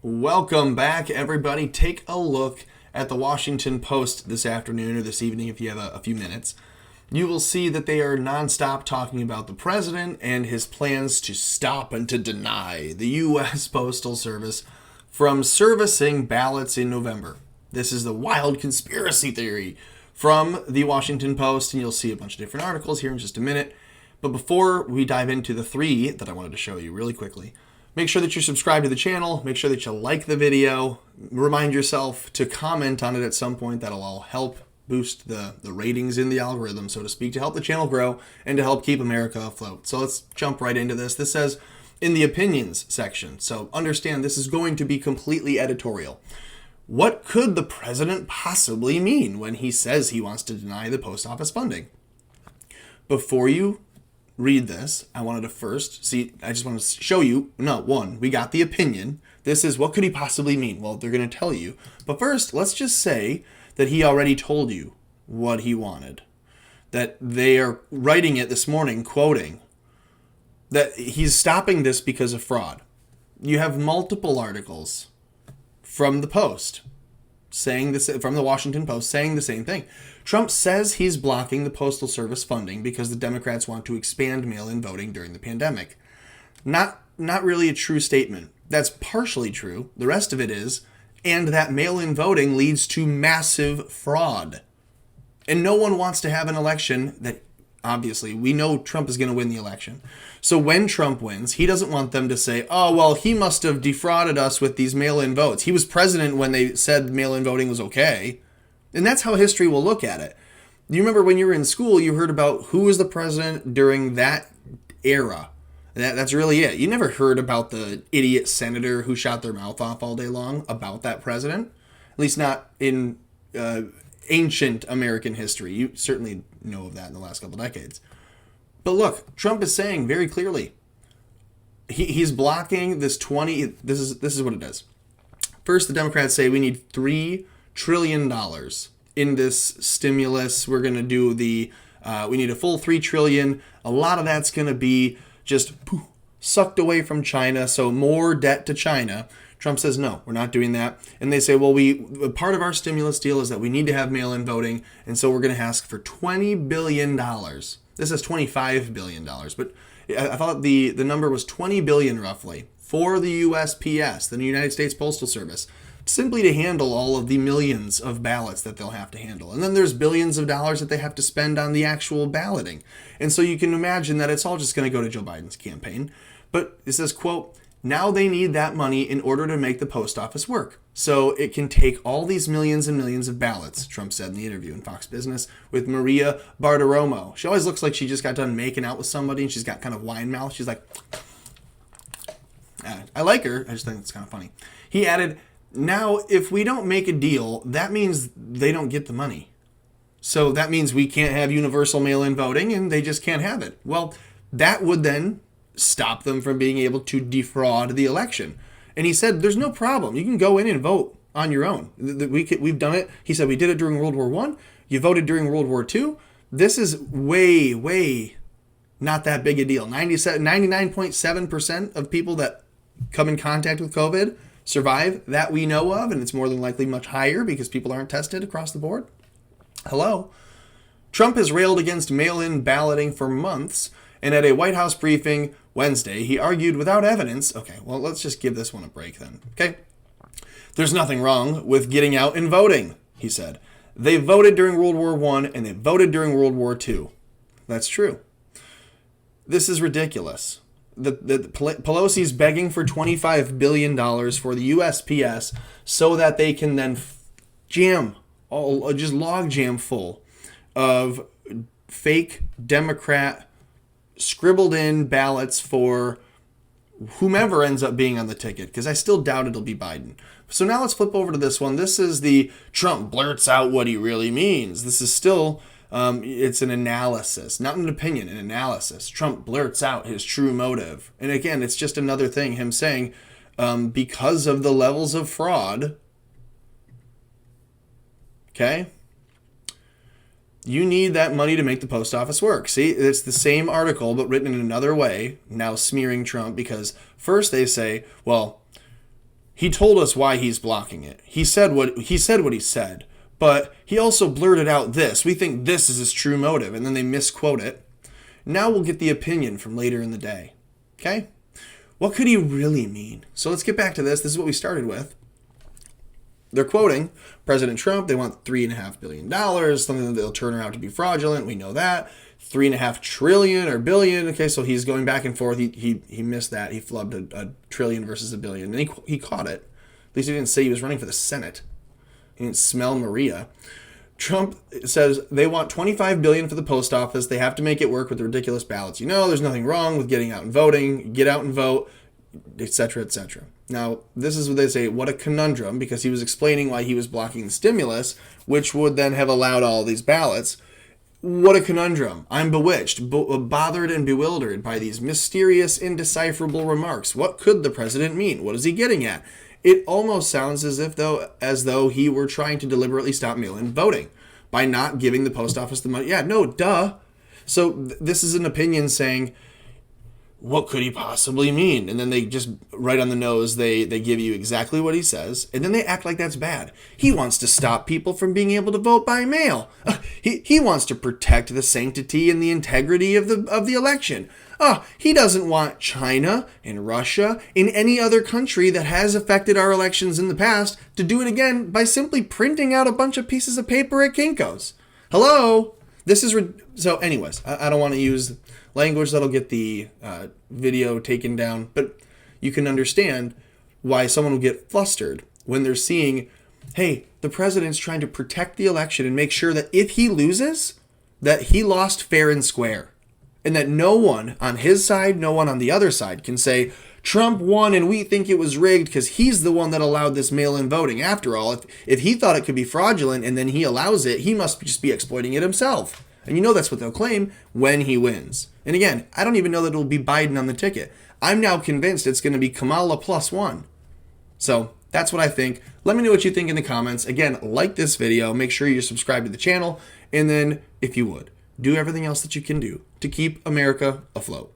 Welcome back, everybody. Take a look at the Washington Post this afternoon or this evening if you have a few minutes. You will see that they are nonstop talking about the president and his plans to stop and to deny the U.S. Postal Service from servicing ballots in November. This is the wild conspiracy theory from the Washington Post, and you'll see a bunch of different articles here in just a minute. But before we dive into the three that I wanted to show you really quickly, make sure that you're subscribed to the channel. Make sure that you like the video. Remind yourself to comment on it at some point. That'll all help boost the ratings in the algorithm, so to speak, to help the channel grow and to help keep America afloat. So let's jump right into this. This says in the opinions section. So understand this is going to be completely editorial. What could the president possibly mean when he says he wants to deny the post office funding? Before you read this, I wanted to first see, I just want to show you, we got the opinion. This is what could he possibly mean? Well, they're going to tell you. But first, let's just say that he already told you what he wanted. That they are writing it this morning, quoting, that he's stopping this because of fraud. You have multiple articles from the Post saying this, from the Washington Post saying the same thing. Trump says he's blocking the Postal Service funding because the Democrats want to expand mail-in voting during the pandemic. Not really a true statement. That's partially true. The rest of it is, and that mail-in voting leads to massive fraud. And no one wants to have an election that, obviously, we know Trump is going to win the election. So when Trump wins, he doesn't want them to say, oh, well, he must have defrauded us with these mail-in votes. He was president when they said mail-in voting was okay. And that's how history will look at it. You remember when you were in school, you heard about who was the president during that era. That's really it. You never heard about the idiot senator who shot their mouth off all day long about that president. At least not in ancient American history. You certainly know of that in the last couple decades. But look, Trump is saying very clearly, he's blocking this 20. This is what it is. First, the Democrats say we need $3 trillion in this stimulus. We're going to do we need a full $3 trillion. A lot of that's going to be just sucked away from China. So more debt to China. Trump says, no, we're not doing that. And they say, well, part of our stimulus deal is that we need to have mail-in voting. And so we're going to ask for $20 billion. This is $25 billion. But I thought the number was $20 billion roughly for the USPS, the United States Postal Service, simply to handle all of the millions of ballots that they'll have to handle. And then there's billions of dollars that they have to spend on the actual balloting. And so you can imagine that it's all just going to go to Joe Biden's campaign. But it says, quote, now they need that money in order to make the post office work. So it can take all these millions and millions of ballots, Trump said in the interview in Fox Business with Maria Bartiromo. She always looks like she just got done making out with somebody and she's got kind of wine mouth. She's like, I like her. I just think it's kind of funny. He added, now, if we don't make a deal, that means they don't get the money. So that means we can't have universal mail-in voting and they just can't have it. Well, that would then stop them from being able to defraud the election. And he said, there's no problem. You can go in and vote on your own. We've done it. He said, we did it during World War I. You voted during World War II. This is way not that big a deal. 99.7% of people that come in contact with COVID survive, that we know of, and it's more than likely much higher because people aren't tested across the board. Hello. Trump has railed against mail-in balloting for months, and at a White House briefing Wednesday, he argued without evidence. Okay, well, let's just give this one a break then, okay? There's nothing wrong with getting out and voting, he said. They voted during World War I, and they voted during World War II. That's true. This is ridiculous. Pelosi's begging for $25 billion for the USPS so that they can then just log jam full of fake Democrat scribbled in ballots for whomever ends up being on the ticket, because I still doubt it'll be Biden. So now let's flip over to this one. This is the Trump blurts out what he really means. This is still it's an analysis, not an opinion, an analysis. Trump blurts out his true motive. And again, it's just another thing, him saying, because of the levels of fraud, okay, you need that money to make the post office work. See, it's the same article, but written in another way, now smearing Trump, because first they say, well, he told us why he's blocking it. He said what he said, but he also blurted out this. We think this is his true motive, and then they misquote it. Now we'll get the opinion from later in the day. Okay? What could he really mean? So let's get back to this. This is what we started with. They're quoting President Trump. They want $3.5 billion, something that they'll turn around to be fraudulent. We know that. 3.5 trillion or billion. Okay, so he's going back and forth. He missed that. He flubbed a trillion versus a billion. And he caught it. At least he didn't say he was running for the Senate. He didn't smell Maria. Trump says they want $25 billion for the post office. They have to make it work with the ridiculous ballots. There's nothing wrong with getting out and voting. Get out and vote, etc., etc. Now, this is what they say, what a conundrum, because he was explaining why he was blocking the stimulus, which would then have allowed all these ballots. What a conundrum. I'm bewitched, bothered and bewildered by these mysterious, indecipherable remarks. What could the president mean? What is he getting at? It almost sounds as though he were trying to deliberately stop mail-in voting by not giving the post office the money. Yeah, no, duh. So this is an opinion saying, what could he possibly mean? And then they just, right on the nose, they give you exactly what he says, and then they act like that's bad. He wants to stop people from being able to vote by mail. He wants to protect the sanctity and the integrity of the election. He doesn't want China and Russia and any other country that has affected our elections in the past to do it again by simply printing out a bunch of pieces of paper at Kinko's. Hello? This is... So anyways, I don't want to use language that'll get the video taken down, but you can understand why someone will get flustered when they're seeing, hey, the president's trying to protect the election and make sure that if he loses, that he lost fair and square. And that no one on his side, no one on the other side can say, Trump won and we think it was rigged because he's the one that allowed this mail-in voting. After all, if he thought it could be fraudulent and then he allows it, he must just be exploiting it himself. And that's what they'll claim when he wins. And again, I don't even know that it'll be Biden on the ticket. I'm now convinced it's going to be Kamala +1. So that's what I think. Let me know what you think in the comments. Again, like this video. Make sure you subscribe to the channel. And then, if you would, do everything else that you can do to keep America afloat.